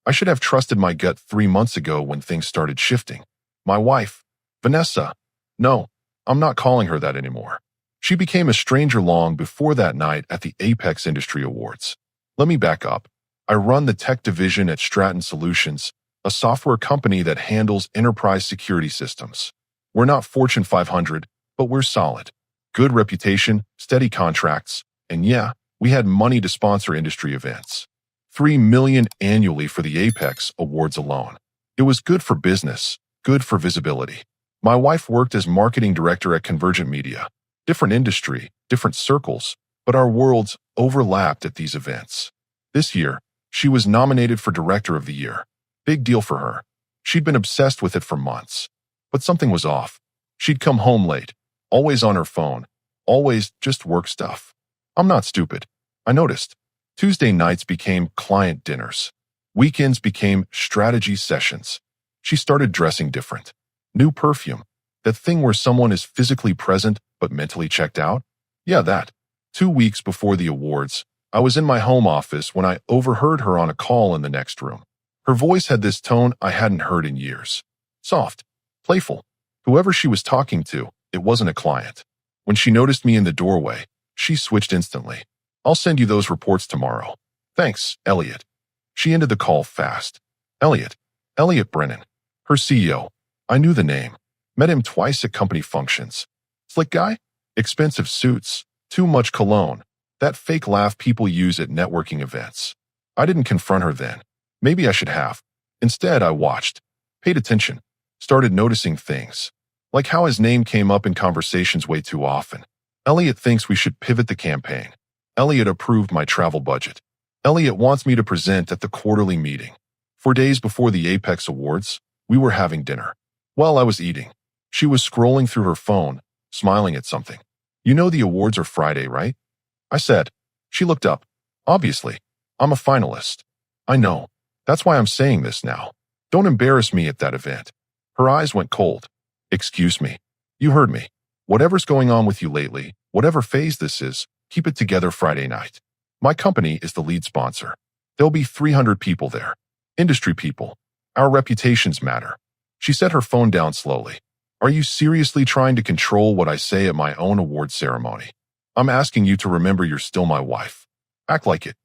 I should have trusted my gut 3 months ago when things started shifting. My wife, Vanessa. No, I'm not calling her that anymore. She became a stranger long before that night at the Apex Industry Awards. Let me back up. I run the tech division at Stratton Solutions, a software company that handles enterprise security systems. We're not Fortune 500, but we're solid. Good reputation, steady contracts, and yeah, we had money to sponsor industry events. $3 million annually for the Apex Awards alone. It was good for business, good for visibility. My wife worked as marketing director at Convergent Media. Different industry, different circles, but our worlds overlapped at these events. This year, she was nominated for Director of the Year. Big deal for her. She'd been obsessed with it for months. But something was off. She'd come home late, always on her phone, always just work stuff. I'm not stupid. I noticed. Tuesday nights became client dinners. Weekends became strategy sessions. She started dressing different. New perfume. That thing where someone is physically present but mentally checked out? Yeah, that. 2 weeks before the awards, I was in my home office when I overheard her on a call in the next room. Her voice had this tone I hadn't heard in years. Soft. Playful. Whoever she was talking to, it wasn't a client. When she noticed me in the doorway, she switched instantly. I'll send you those reports tomorrow. Thanks, Elliot. She ended the call fast. Elliot. Elliot Brennan. Her CEO. I knew the name. Met him twice at company functions. Slick guy? Expensive suits. Too much cologne. That fake laugh people use at networking events. I didn't confront her then. Maybe I should have. Instead, I watched. Paid attention. Started noticing things. Like how his name came up in conversations way too often. Elliot thinks we should pivot the campaign. Elliot approved my travel budget. Elliot wants me to present at the quarterly meeting. 4 days before the Apex Awards, we were having dinner. While I was eating, she was scrolling through her phone, smiling at something. You know the awards are Friday, right? I said. She looked up. Obviously. I'm a finalist. I know. That's why I'm saying this now. Don't embarrass me at that event. Her eyes went cold. Excuse me. You heard me. Whatever's going on with you lately, whatever phase this is, keep it together Friday night. My company is the lead sponsor. There'll be 300 people there. Industry people. Our reputations matter. She set her phone down slowly. Are you seriously trying to control what I say at my own award ceremony? I'm asking you to remember you're still my wife. Act like it.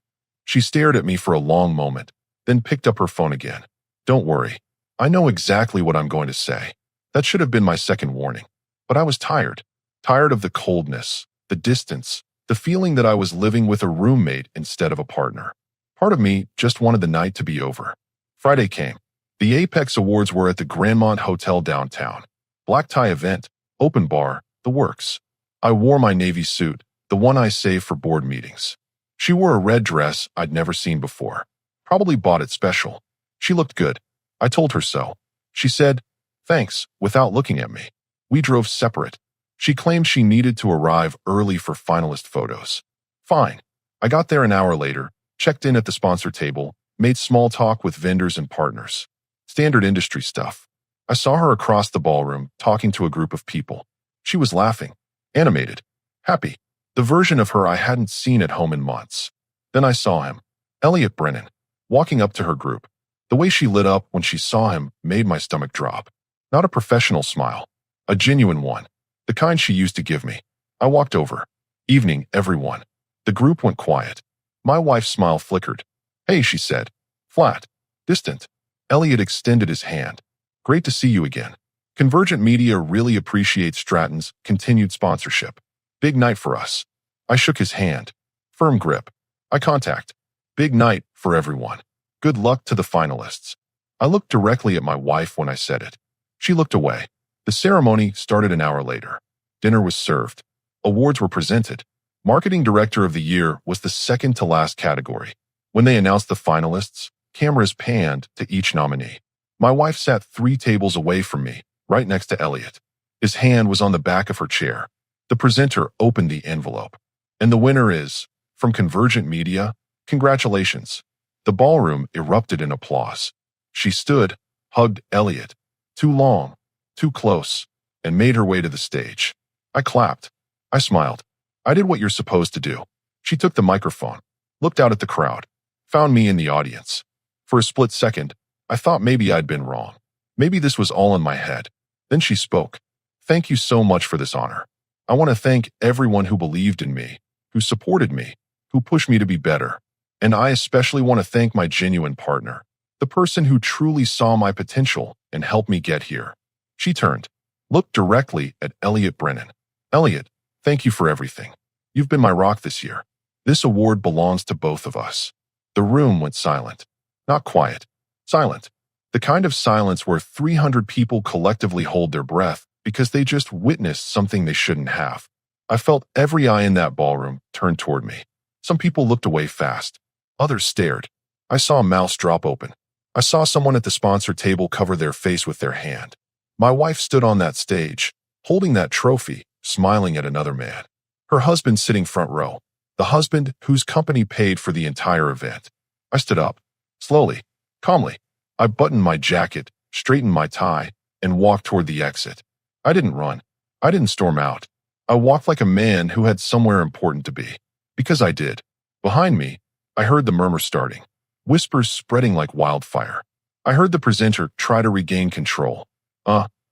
She stared at me for a long moment, then picked up her phone again. Don't worry. I know exactly what I'm going to say. That should have been my second warning. But I was tired. Tired of the coldness, the distance, the feeling that I was living with a roommate instead of a partner. Part of me just wanted the night to be over. Friday came. The Apex Awards were at the Grandmont Hotel downtown. Black tie event, open bar, the works. I wore my navy suit, the one I save for board meetings. She wore a red dress I'd never seen before. Probably bought it special. She looked good. I told her so. She said, thanks, without looking at me. We drove separate. She claimed she needed to arrive early for finalist photos. Fine. I got there an hour later, checked in at the sponsor table, made small talk with vendors and partners. Standard industry stuff. I saw her across the ballroom, talking to a group of people. She was laughing, animated, happy. The version of her I hadn't seen at home in months. Then I saw him, Elliot Brennan, walking up to her group. The way she lit up when she saw him made my stomach drop. Not a professional smile, a genuine one, the kind she used to give me. I walked over. Evening, everyone. The group went quiet. My wife's smile flickered. Hey, she said. Flat. Distant. Elliot extended his hand. Great to see you again. Convergent Media really appreciates Stratton's continued sponsorship. Big night for us. I shook his hand. Firm grip. Eye contact. Big night for everyone. Good luck to the finalists. I looked directly at my wife when I said it. She looked away. The ceremony started an hour later. Dinner was served. Awards were presented. Marketing Director of the Year was the second to last category. When they announced the finalists, cameras panned to each nominee. My wife sat 3 tables away from me, right next to Elliot. His hand was on the back of her chair. The presenter opened the envelope. And the winner is, from Convergent Media, congratulations. The ballroom erupted in applause. She stood, hugged Elliot. Too long, too close, and made her way to the stage. I clapped. I smiled. I did what you're supposed to do. She took the microphone, looked out at the crowd, found me in the audience. For a split second, I thought maybe I'd been wrong. Maybe this was all in my head. Then she spoke. Thank you so much for this honor. I want to thank everyone who believed in me, who supported me, who pushed me to be better. And I especially want to thank my genuine partner, the person who truly saw my potential and helped me get here. She turned, looked directly at Elliot Brennan. Elliot, thank you for everything. You've been my rock this year. This award belongs to both of us. The room went silent. Not quiet. Silent. The kind of silence where 300 people collectively hold their breath because they just witnessed something they shouldn't have. I felt every eye in that ballroom turn toward me. Some people looked away fast. Others stared. I saw a mouth drop open. I saw someone at the sponsor table cover their face with their hand. My wife stood on that stage, holding that trophy, smiling at another man. Her husband sitting front row. The husband whose company paid for the entire event. I stood up. Slowly. Calmly. I buttoned my jacket, straightened my tie, and walked toward the exit. I didn't run. I didn't storm out. I walked like a man who had somewhere important to be. Because I did. Behind me, I heard the murmur starting. Whispers spreading like wildfire. I heard the presenter try to regain control.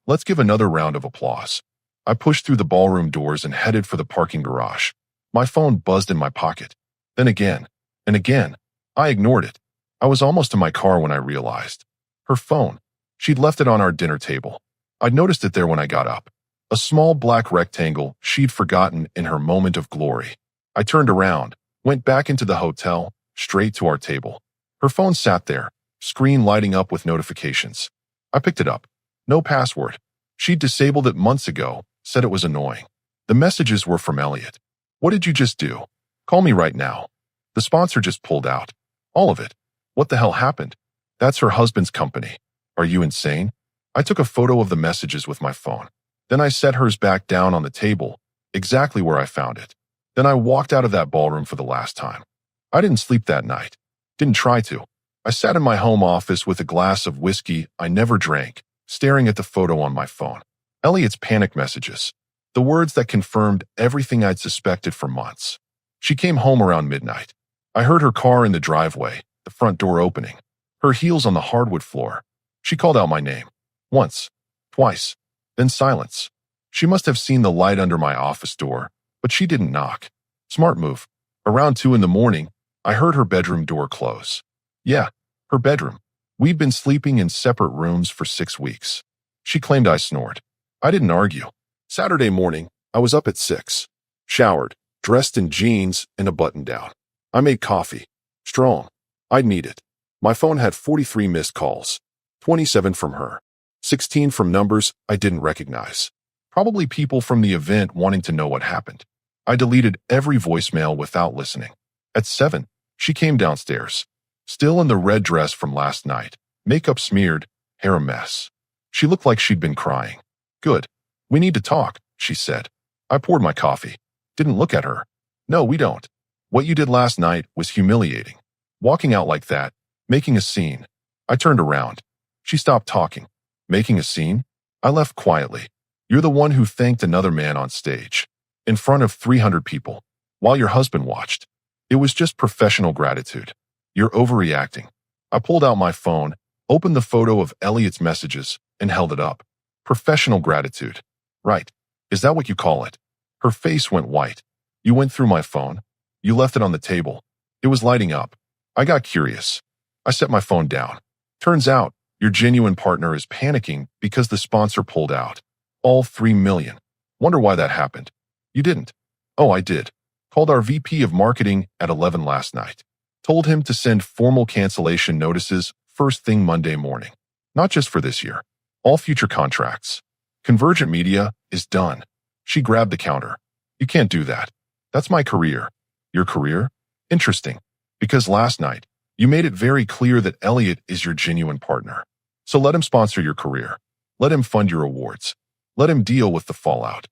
Let's give another round of applause. I pushed through the ballroom doors and headed for the parking garage. My phone buzzed in my pocket. Then again, and again. I ignored it. I was almost in my car when I realized. Her phone. She'd left it on our dinner table. I'd noticed it there when I got up. A small black rectangle she'd forgotten in her moment of glory. I turned around, went back into the hotel, straight to our table. Her phone sat there, screen lighting up with notifications. I picked it up. No password. She'd disabled it months ago, said it was annoying. The messages were from Elliot. What did you just do? Call me right now. The sponsor just pulled out. All of it. What the hell happened? That's her husband's company. Are you insane? I took a photo of the messages with my phone. Then I set hers back down on the table, exactly where I found it. Then I walked out of that ballroom for the last time. I didn't sleep that night. Didn't try to. I sat in my home office with a glass of whiskey I never drank, staring at the photo on my phone. Elliot's panic messages. The words that confirmed everything I'd suspected for months. She came home around midnight. I heard her car in the driveway, the front door opening. Her heels on the hardwood floor. She called out my name. Once. Twice. Then silence. She must have seen the light under my office door, but she didn't knock. Smart move. Around 2 a.m, I heard her bedroom door close. Yeah, her bedroom. We'd been sleeping in separate rooms for 6 weeks. She claimed I snored. I didn't argue. Saturday morning, I was up at 6. Showered, dressed in jeans and a button-down. I made coffee. Strong. I'd need it. My phone had 43 missed calls. 27 from her. 16 from numbers I didn't recognize. Probably people from the event wanting to know what happened. I deleted every voicemail without listening. At 7, she came downstairs. Still in the red dress from last night. Makeup smeared, hair a mess. She looked like she'd been crying. Good. We need to talk, she said. I poured my coffee. Didn't look at her. No, we don't. What you did last night was humiliating. Walking out like that, making a scene. I turned around. She stopped talking. Making a scene? I left quietly. You're the one who thanked another man on stage. In front of 300 people. While your husband watched. It was just professional gratitude. You're overreacting. I pulled out my phone, opened the photo of Elliot's messages, and held it up. Professional gratitude. Right. Is that what you call it? Her face went white. You went through my phone. You left it on the table. It was lighting up. I got curious. I set my phone down. Turns out, your genuine partner is panicking because the sponsor pulled out. All 3 million. Wonder why that happened. You didn't. Oh, I did. Called our VP of marketing at 11 last night. Told him to send formal cancellation notices first thing Monday morning. Not just for this year. All future contracts. Convergent Media is done. She grabbed the counter. You can't do that. That's my career. Your career? Interesting. Because last night, you made it very clear that Elliot is your genuine partner. So let him sponsor your career. Let him fund your awards. Let him deal with the fallout.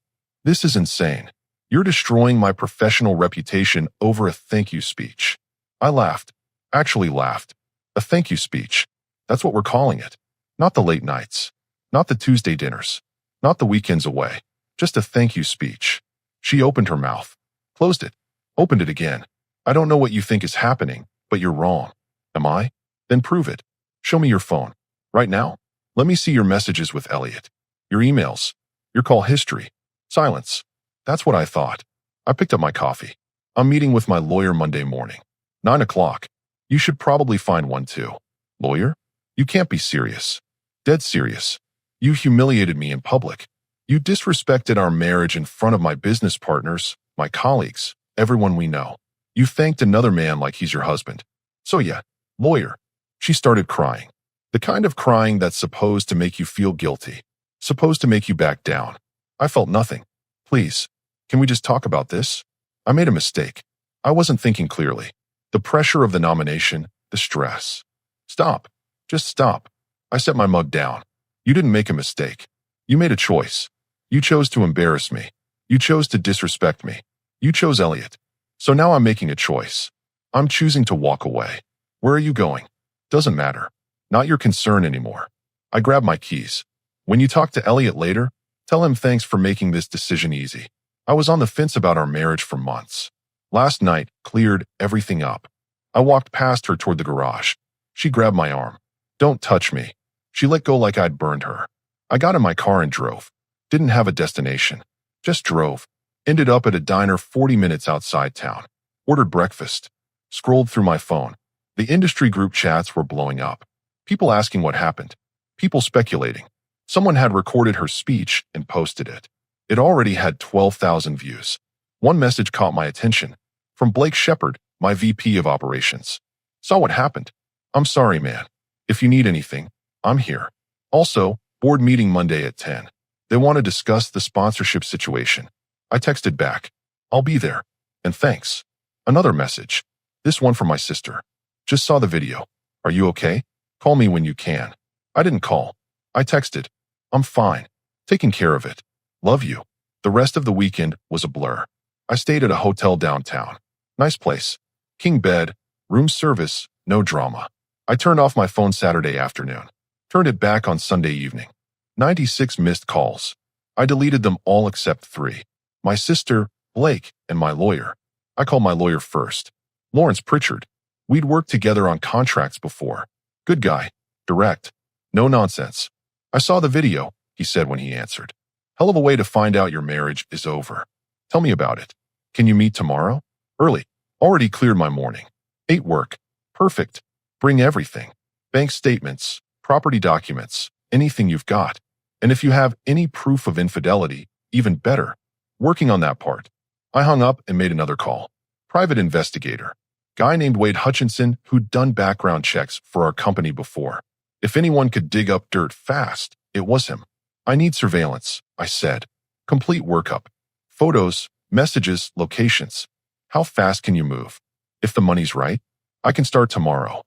This is insane. You're destroying my professional reputation over a thank you speech. I laughed. Actually laughed. A thank you speech. That's what we're calling it. Not the late nights. Not the Tuesday dinners. Not the weekends away. Just a thank you speech. She opened her mouth. Closed it. Opened it again. I don't know what you think is happening, but you're wrong. Am I? Then prove it. Show me your phone. Right now? Let me see your messages with Elliot. Your emails. Your call history. Silence. That's what I thought. I picked up my coffee. I'm meeting with my lawyer Monday morning. 9 o'clock. You should probably find one too. Lawyer? You can't be serious. Dead serious. You humiliated me in public. You disrespected our marriage in front of my business partners, my colleagues, everyone we know. You thanked another man like he's your husband. So yeah, lawyer. She started crying. The kind of crying that's supposed to make you feel guilty. Supposed to make you back down. I felt nothing. Please, can we just talk about this? I made a mistake. I wasn't thinking clearly. The pressure of the nomination, the stress. Stop. Just stop. I set my mug down. You didn't make a mistake. You made a choice. You chose to embarrass me. You chose to disrespect me. You chose Elliot. So now I'm making a choice. I'm choosing to walk away. Where are you going? Doesn't matter. Not your concern anymore. I grab my keys. When you talk to Elliot later, tell him thanks for making this decision easy. I was on the fence about our marriage for months. Last night cleared everything up. I walked past her toward the garage. She grabbed my arm. Don't touch me. She let go like I'd burned her. I got in my car and drove. Didn't have a destination. Just drove. Ended up at a diner 40 minutes outside town. Ordered breakfast. Scrolled through my phone. The industry group chats were blowing up. People asking what happened. People speculating. Someone had recorded her speech and posted it. It already had 12,000 views. One message caught my attention. From Blake Shepard, my VP of operations. Saw what happened. I'm sorry, man. If you need anything, I'm here. Also, board meeting Monday at 10. They want to discuss the sponsorship situation. I texted back. I'll be there. And thanks. Another message. This one from my sister. Just saw the video. Are you okay? Call me when you can. I didn't call. I texted. I'm fine. Taking care of it. Love you. The rest of the weekend was a blur. I stayed at a hotel downtown. Nice place. King bed, room service, no drama. I turned off my phone Saturday afternoon. Turned it back on Sunday evening. 96 missed calls. I deleted them all except 3. My sister, Blake, and my lawyer. I called my lawyer first. Lawrence Pritchard. We'd worked together on contracts before. Good guy. Direct. No nonsense. I saw the video, he said when he answered. Hell of a way to find out your marriage is over. Tell me about it. Can you meet tomorrow? Early. Already cleared my morning. 8 work. Perfect. Bring everything. Bank statements, property documents, anything you've got. And if you have any proof of infidelity, even better. Working on that part. I hung up and made another call. Private investigator. Guy named Wade Hutchinson who'd done background checks for our company before. If anyone could dig up dirt fast, it was him. I need surveillance, I said. Complete workup. Photos, messages, locations. How fast can you move? If the money's right, I can start tomorrow.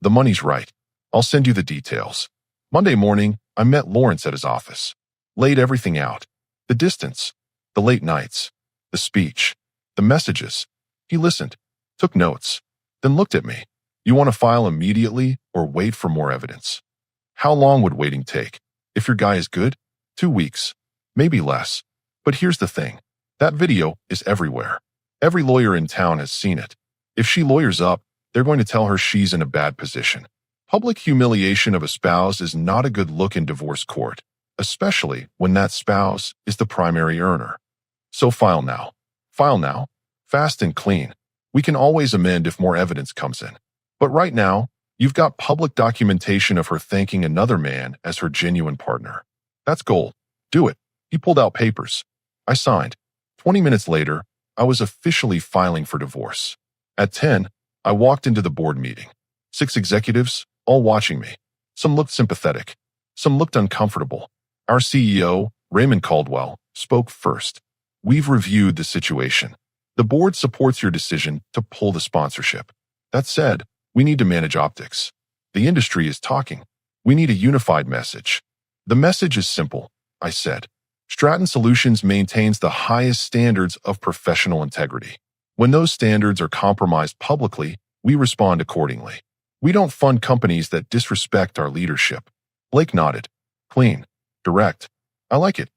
The money's right. I'll send you the details. Monday morning, I met Lawrence at his office. Laid everything out. The distance. The late nights. The speech. The messages. He listened. Took notes. Then looked at me. You want to file immediately or wait for more evidence? How long would waiting take? If your guy is good? 2 weeks. Maybe less. But here's the thing. That video is everywhere. Every lawyer in town has seen it. If she lawyers up, they're going to tell her she's in a bad position. Public humiliation of a spouse is not a good look in divorce court, especially when that spouse is the primary earner. So file now. File now. Fast and clean. We can always amend if more evidence comes in. But right now, you've got public documentation of her thanking another man as her genuine partner. That's gold. Do it. He pulled out papers. I signed. 20 minutes later, I was officially filing for divorce. At 10, I walked into the board meeting. 6 executives, all watching me. Some looked sympathetic. Some looked uncomfortable. Our CEO, Raymond Caldwell, spoke first. We've reviewed the situation. The board supports your decision to pull the sponsorship. That said, we need to manage optics. The industry is talking. We need a unified message. The message is simple, I said. Stratton Solutions maintains the highest standards of professional integrity. When those standards are compromised publicly, we respond accordingly. We don't fund companies that disrespect our leadership. Blake nodded. Clean. Direct. I like it.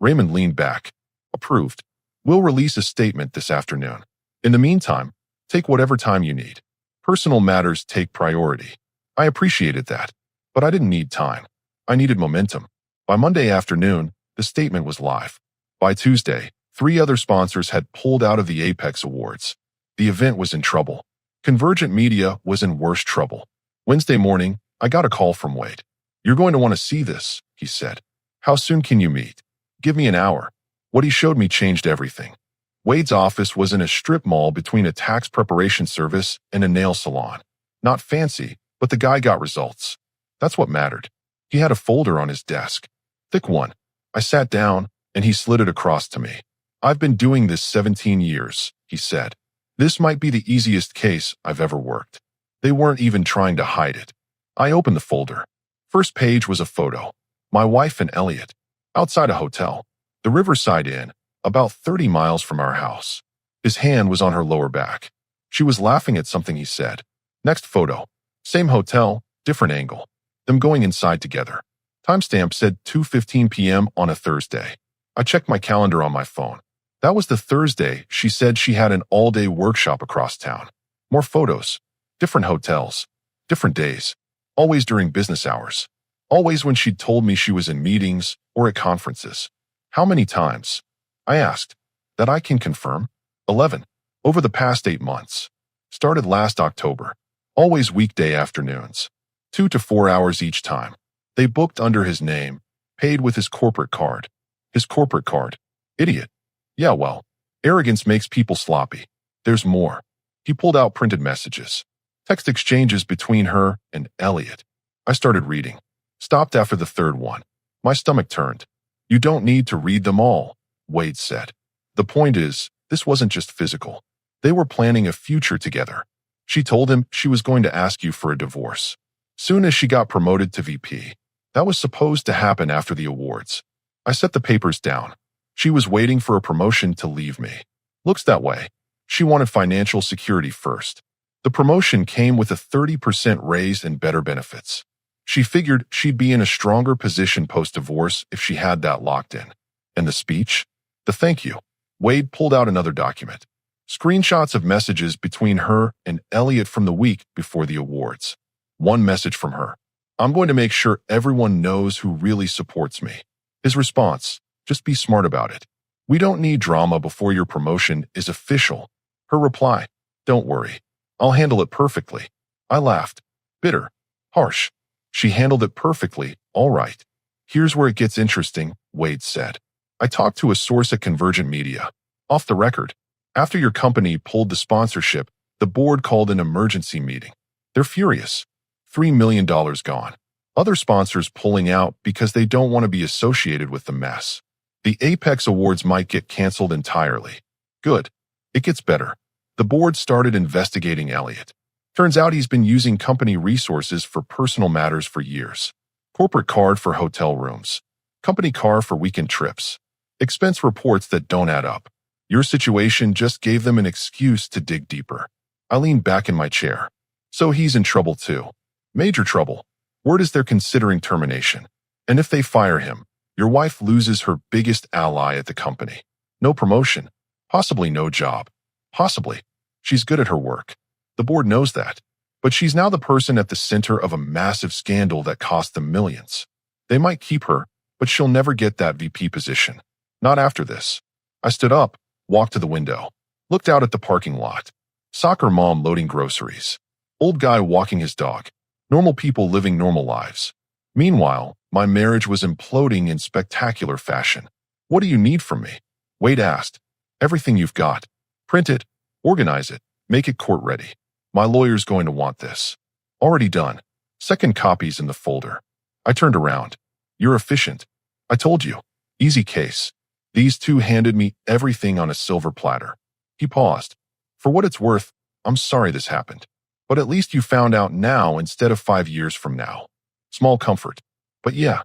Raymond leaned back. Approved. We'll release a statement this afternoon. In the meantime, take whatever time you need. Personal matters take priority. I appreciated that, but I didn't need time. I needed momentum. By Monday afternoon, the statement was live. By Tuesday, 3 other sponsors had pulled out of the Apex Awards. The event was in trouble. Convergent Media was in worse trouble. Wednesday morning, I got a call from Wade. "You're going to want to see this," he said. "How soon can you meet?" "Give me an hour." What he showed me changed everything. Wade's office was in a strip mall between a tax preparation service and a nail salon. Not fancy, but the guy got results. That's what mattered. He had a folder on his desk. Thick one. I sat down, and he slid it across to me. "I've been doing this 17 years, he said. "This might be the easiest case I've ever worked." They weren't even trying to hide it. I opened the folder. First page was a photo. My wife and Elliot. Outside a hotel. The Riverside Inn, about 30 miles from our house. His hand was on her lower back. She was laughing at something he said. Next photo. Same hotel, different angle. Them going inside together. Timestamp said 2:15 p.m. on a Thursday. I checked my calendar on my phone. That was the Thursday she said she had an all-day workshop across town. More photos. Different hotels. Different days. Always during business hours. Always when she'd told me she was in meetings or at conferences. How many times? I asked. That I can confirm? 11. Over the past 8 months. Started last October. Always weekday afternoons. 2 to 4 hours each time. They booked under his name. Paid with his corporate card. His corporate card. Idiot. Yeah, well, arrogance makes people sloppy. There's more. He pulled out printed messages. Text exchanges between her and Elliot. I started reading. Stopped after the third one. My stomach turned. "You don't need to read them all," Wade said. "The point is, this wasn't just physical. They were planning a future together. She told him she was going to ask you for a divorce. Soon as she got promoted to VP. That was supposed to happen after the awards. I set the papers down. She was waiting for a promotion to leave me. Looks that way. She wanted financial security first. The promotion came with a 30% raise and better benefits. She figured she'd be in a stronger position post-divorce if she had that locked in. And the speech? The thank you. Wade pulled out another document. Screenshots of messages between her and Elliot from the week before the awards. One message from her. "I'm going to make sure everyone knows who really supports me." His response. "Just be smart about it. We don't need drama before your promotion is official." Her reply. "Don't worry. I'll handle it perfectly." I laughed. Bitter. Harsh. She handled it perfectly, all right. "Here's where it gets interesting," Wade said. "I talked to a source at Convergent Media. Off the record. After your company pulled the sponsorship, the board called an emergency meeting. They're furious. $3 million gone. Other sponsors pulling out because they don't want to be associated with the mess. The Apex Awards might get canceled entirely. Good. It gets better. The board started investigating Elliot. Turns out he's been using company resources for personal matters for years. Corporate card for hotel rooms. Company car for weekend trips. Expense reports that don't add up. Your situation just gave them an excuse to dig deeper." I leaned back in my chair. "So he's in trouble too. Major trouble. Word is they're considering termination. And if they fire him, your wife loses her biggest ally at the company. No promotion. Possibly no job. Possibly. She's good at her work. The board knows that. But she's now the person at the center of a massive scandal that cost them millions. They might keep her, but she'll never get that VP position. Not after this." I stood up, walked to the window, looked out at the parking lot. Soccer mom loading groceries. Old guy walking his dog. Normal people living normal lives. Meanwhile, my marriage was imploding in spectacular fashion. "What do you need from me?" Wade asked. "Everything you've got. Print it, organize it, make it court ready. My lawyer's going to want this." Already done. Second copies in the folder. I turned around. "You're efficient. I told you. Easy case." These two handed me everything on a silver platter. He paused. "For what it's worth, I'm sorry this happened. But at least you found out now instead of 5 years from now. Small comfort. But yeah."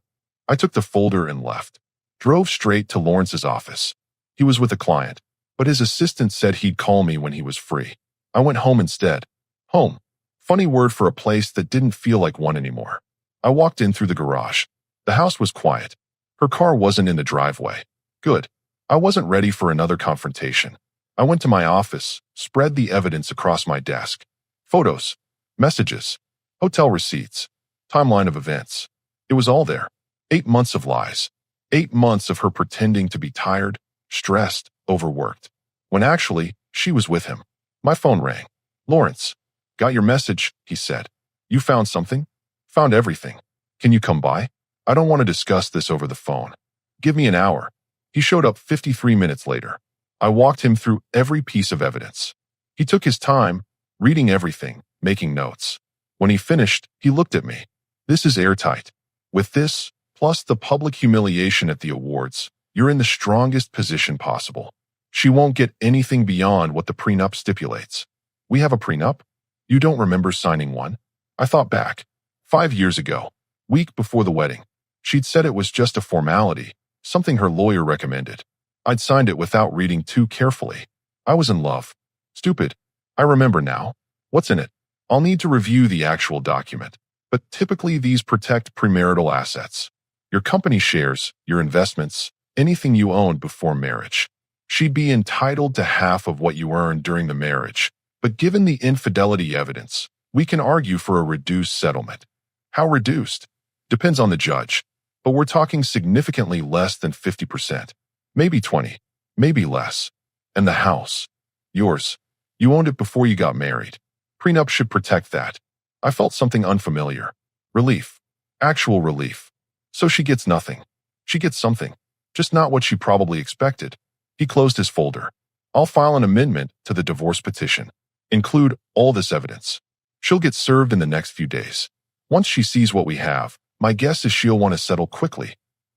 I took the folder and left. Drove straight to Lawrence's office. He was with a client, but his assistant said he'd call me when he was free. I went home instead. Home. Funny word for a place that didn't feel like one anymore. I walked in through the garage. The house was quiet. Her car wasn't in the driveway. Good. I wasn't ready for another confrontation. I went to my office, spread the evidence across my desk. Photos. Messages. Hotel receipts. Timeline of events. It was all there. 8 months of lies. 8 months of her pretending to be tired, stressed, overworked, when actually she was with him. My phone rang. Lawrence. Got your message, he said. You found something? Found everything. Can you come by? I don't want to discuss this over the phone. Give me an hour. He showed up 53 minutes later. I walked him through every piece of evidence. He took his time, reading everything, making notes. When he finished, he looked at me. This is airtight. With this, plus the public humiliation at the awards, you're in the strongest position possible. She won't get anything beyond what the prenup stipulates. We have a prenup? You don't remember signing one? I thought back. 5 years ago, week before the wedding. She'd said it was just a formality, something her lawyer recommended. I'd signed it without reading too carefully. I was in love. Stupid. I remember now. What's in it? I'll need to review the actual document. But typically these protect premarital assets. Your company shares, your investments, anything you owned before marriage. She'd be entitled to half of what you earned during the marriage. But given the infidelity evidence, we can argue for a reduced settlement. How reduced? Depends on the judge. But we're talking significantly less than 50%. Maybe 20. Maybe less. And the house. Yours. You owned it before you got married. Prenup should protect that. I felt something unfamiliar. Relief. Actual relief. So she gets nothing. She gets something. Just not what she probably expected. He closed his folder. I'll file an amendment to the divorce petition. Include all this evidence. She'll get served in the next few days. Once she sees what we have, my guess is she'll want to settle quickly.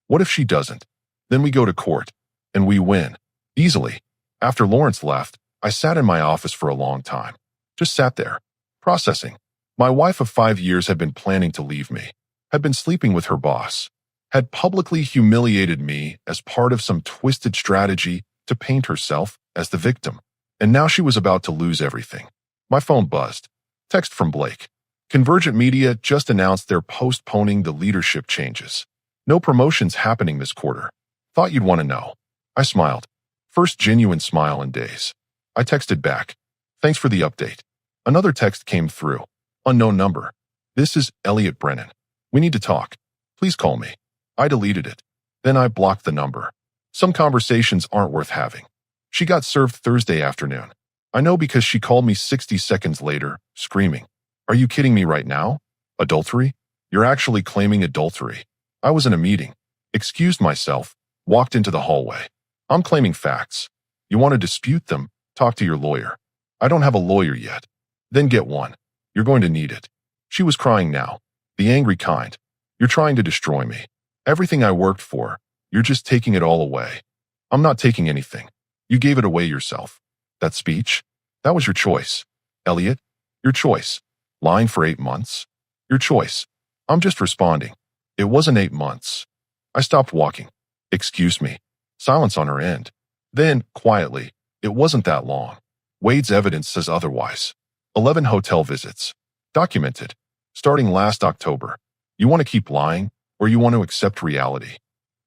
What if she doesn't? Then we go to court. And we win. Easily. After Lawrence left, I sat in my office for a long time. Just sat there. Processing. My wife of 5 years had been planning to leave me. Had been sleeping with her boss. Had publicly humiliated me as part of some twisted strategy to paint herself as the victim. And now she was about to lose everything. My phone buzzed. Text from Blake. Convergent Media just announced they're postponing the leadership changes. No promotions happening this quarter. Thought you'd want to know. I smiled. First genuine smile in days. I texted back. Thanks for the update. Another text came through. Unknown number. This is Elliot Brennan. We need to talk. Please call me. I deleted it. Then I blocked the number. Some conversations aren't worth having. She got served Thursday afternoon. I know because she called me 60 seconds later, screaming. Are you kidding me right now? Adultery? You're actually claiming adultery. I was in a meeting. Excused myself. Walked into the hallway. I'm claiming facts. You want to dispute them? Talk to your lawyer. I don't have a lawyer yet. Then get one. You're going to need it. She was crying now. The angry kind. You're trying to destroy me. Everything I worked for, you're just taking it all away. I'm not taking anything. You gave it away yourself. That speech? That was your choice. Elliot, your choice. Lying for 8 months? Your choice. I'm just responding. It wasn't 8 months. I stopped walking. Excuse me. Silence on her end. Then, quietly, it wasn't that long. Wade's evidence says otherwise. 11 hotel visits. Documented. Starting last October. You want to keep lying, or you want to accept reality?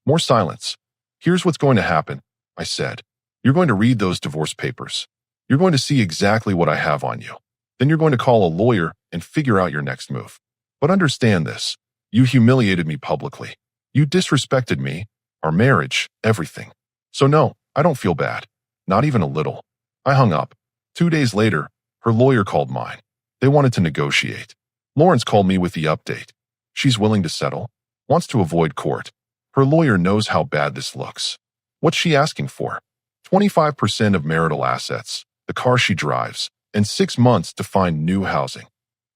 More silence. Here's what's going to happen, I said. You're going to read those divorce papers. You're going to see exactly what I have on you. Then you're going to call a lawyer and figure out your next move. But understand this. You humiliated me publicly. You disrespected me, our marriage, everything. So no, I don't feel bad. Not even a little. I hung up. 2 days later, her lawyer called mine. They wanted to negotiate. Lawrence called me with the update. She's willing to settle. Wants to avoid court. Her lawyer knows how bad this looks. What's she asking for? 25% of marital assets, the car she drives, and 6 months to find new housing.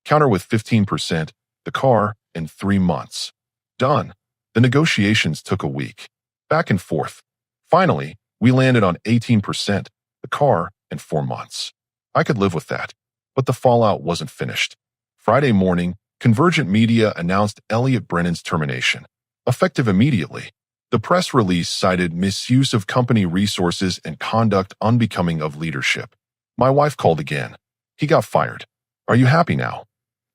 Counter with 15%, the car, in 3 months. Done. The negotiations took a week. Back and forth. Finally, we landed on 18%, the car, in 4 months. I could live with that. But the fallout wasn't finished. Friday morning, Convergent Media announced Elliot Brennan's termination. Effective immediately. The press release cited misuse of company resources and conduct unbecoming of leadership. My wife called again. He got fired. Are you happy now?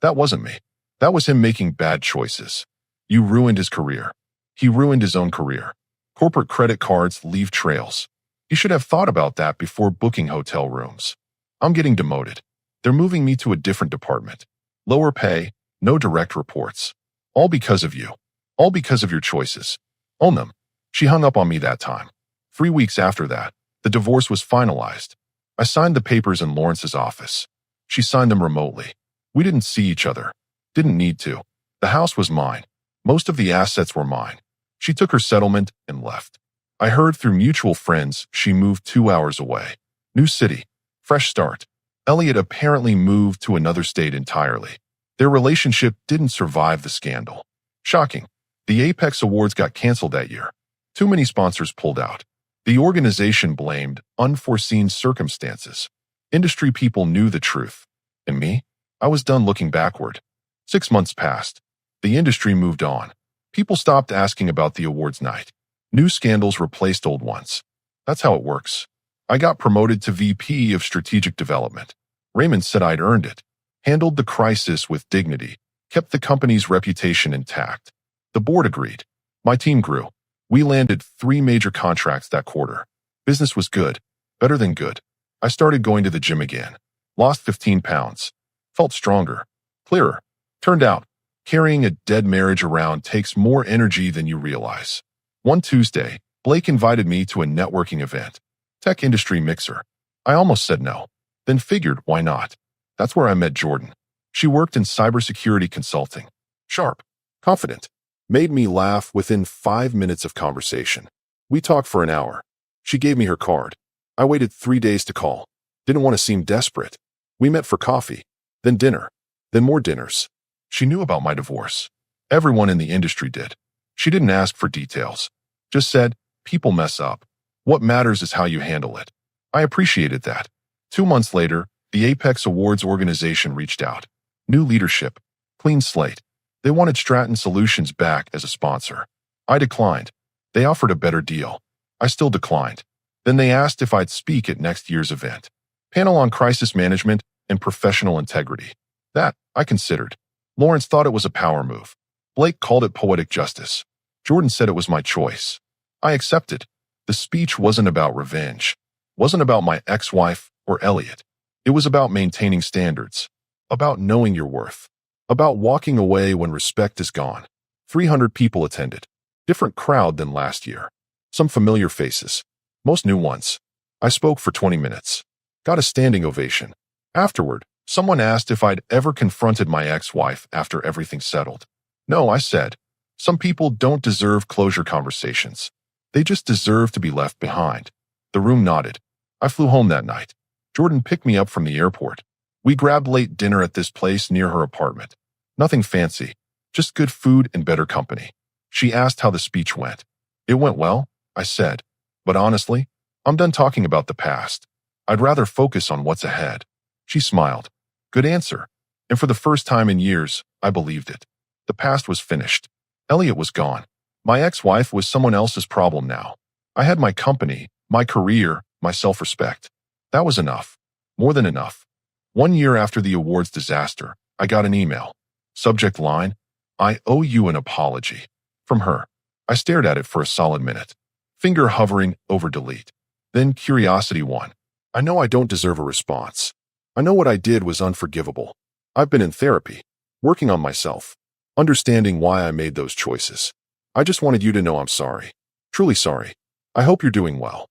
That wasn't me. That was him making bad choices. You ruined his career. He ruined his own career. Corporate credit cards leave trails. He should have thought about that before booking hotel rooms. I'm getting demoted. They're moving me to a different department. Lower pay, No direct reports. All because of you. All because of your choices. Own them. She hung up on me that time. 3 weeks after that, the divorce was finalized. I signed the papers in Lawrence's office. She signed them remotely. We didn't see each other. Didn't need to. The house was mine. Most of the assets were mine. She took her settlement and left. I heard through mutual friends she moved 2 hours away. New city. Fresh start. Elliot apparently moved to another state entirely. Their relationship didn't survive the scandal. Shocking. The Apex Awards got canceled that year. Too many sponsors pulled out. The organization blamed unforeseen circumstances. Industry people knew the truth. And me? I was done looking backward. 6 months passed. The industry moved on. People stopped asking about the awards night. New scandals replaced old ones. That's how it works. I got promoted to VP of Strategic Development. Raymond said I'd earned it. Handled the crisis with dignity. Kept the company's reputation intact. The board agreed. My team grew. We landed 3 major contracts that quarter. Business was good. Better than good. I started going to the gym again. Lost 15 pounds. Felt stronger. Clearer. Turned out, carrying a dead marriage around takes more energy than you realize. One Tuesday, Blake invited me to a networking event. Tech industry mixer. I almost said no. Then figured, why not? That's where I met Jordan. She worked in cybersecurity consulting. Sharp. Confident. Made me laugh within 5 minutes of conversation. We talked for an hour. She gave me her card. I waited 3 days to call. Didn't want to seem desperate. We met for coffee. Then dinner. Then more dinners. She knew about my divorce. Everyone in the industry did. She didn't ask for details. Just said, people mess up. What matters is how you handle it. I appreciated that. 2 months later, the Apex Awards organization reached out. New leadership. Clean slate. They wanted Stratton Solutions back as a sponsor. I declined. They offered a better deal. I still declined. Then they asked if I'd speak at next year's event. Panel on crisis management and professional integrity. That, I considered. Lawrence thought it was a power move. Blake called it poetic justice. Jordan said it was my choice. I accepted. The speech wasn't about revenge. Wasn't about my ex-wife or Elliot. It was about maintaining standards. About knowing your worth. About walking away when respect is gone. 300 people attended. Different crowd than last year. Some familiar faces. Most new ones. I spoke for 20 minutes. Got a standing ovation. Afterward, someone asked if I'd ever confronted my ex-wife after everything settled. No, I said. Some people don't deserve closure conversations. They just deserve to be left behind. The room nodded. I flew home that night. Jordan picked me up from the airport. We grabbed late dinner at this place near her apartment. Nothing fancy, just good food and better company. She asked how the speech went. It went well, I said. But honestly, I'm done talking about the past. I'd rather focus on what's ahead. She smiled. Good answer. And for the first time in years, I believed it. The past was finished. Elliot was gone. My ex-wife was someone else's problem now. I had my company, my career, my self-respect. That was enough. More than enough. 1 year after the awards disaster, I got an email. Subject line, I owe you an apology. From her. I stared at it for a solid minute. Finger hovering over delete. Then curiosity won. I know I don't deserve a response. I know what I did was unforgivable. I've been in therapy, working on myself, understanding why I made those choices. I just wanted you to know I'm sorry. Truly sorry. I hope you're doing well.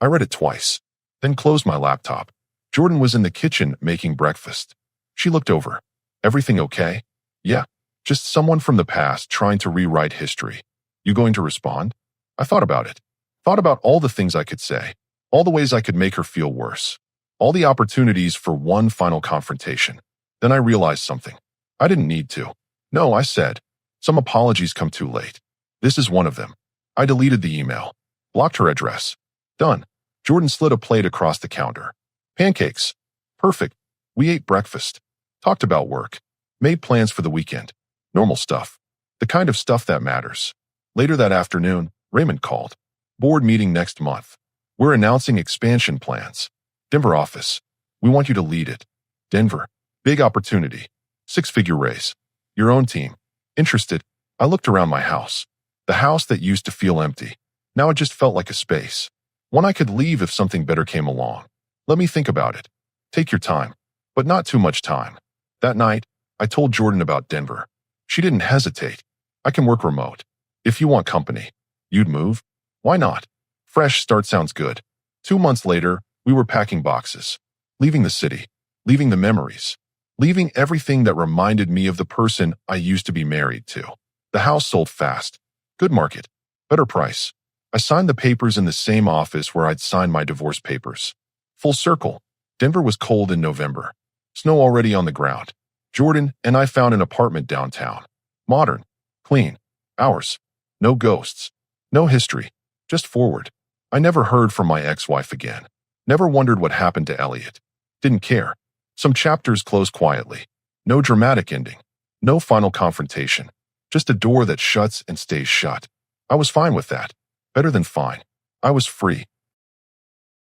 I read it twice. Then closed my laptop. Jordan was in the kitchen making breakfast. She looked over. Everything okay? Yeah. Just someone from the past trying to rewrite history. You going to respond? I thought about it. Thought about all the things I could say. All the ways I could make her feel worse. All the opportunities for one final confrontation. Then I realized something. I didn't need to. No, I said. Some apologies come too late. This is one of them. I deleted the email. Blocked her address. Done. Jordan slid a plate across the counter. Pancakes. Perfect. We ate breakfast. Talked about work. Made plans for the weekend. Normal stuff. The kind of stuff that matters. Later that afternoon, Raymond called. Board meeting next month. We're announcing expansion plans. Denver office. We want you to lead it. Denver. Big opportunity. 6-figure raise. Your own team. Interested? I looked around my house. The house that used to feel empty. Now it just felt like a space. One I could leave if something better came along. Let me think about it. Take your time. But not too much time. That night, I told Jordan about Denver. She didn't hesitate. I can work remote. If you want company, you'd move? Why not? Fresh start sounds good. 2 months later, we were packing boxes. Leaving the city. Leaving the memories. Leaving everything that reminded me of the person I used to be married to. The house sold fast. Good market. Better price. I signed the papers in the same office where I'd signed my divorce papers. Full circle. Denver was cold in November. Snow already on the ground. Jordan and I found an apartment downtown. Modern. Clean. Ours. No ghosts. No history. Just forward. I never heard from my ex-wife again. Never wondered what happened to Elliot. Didn't care. Some chapters closed quietly. No dramatic ending. No final confrontation. Just a door that shuts and stays shut. I was fine with that. Better than fine. I was free.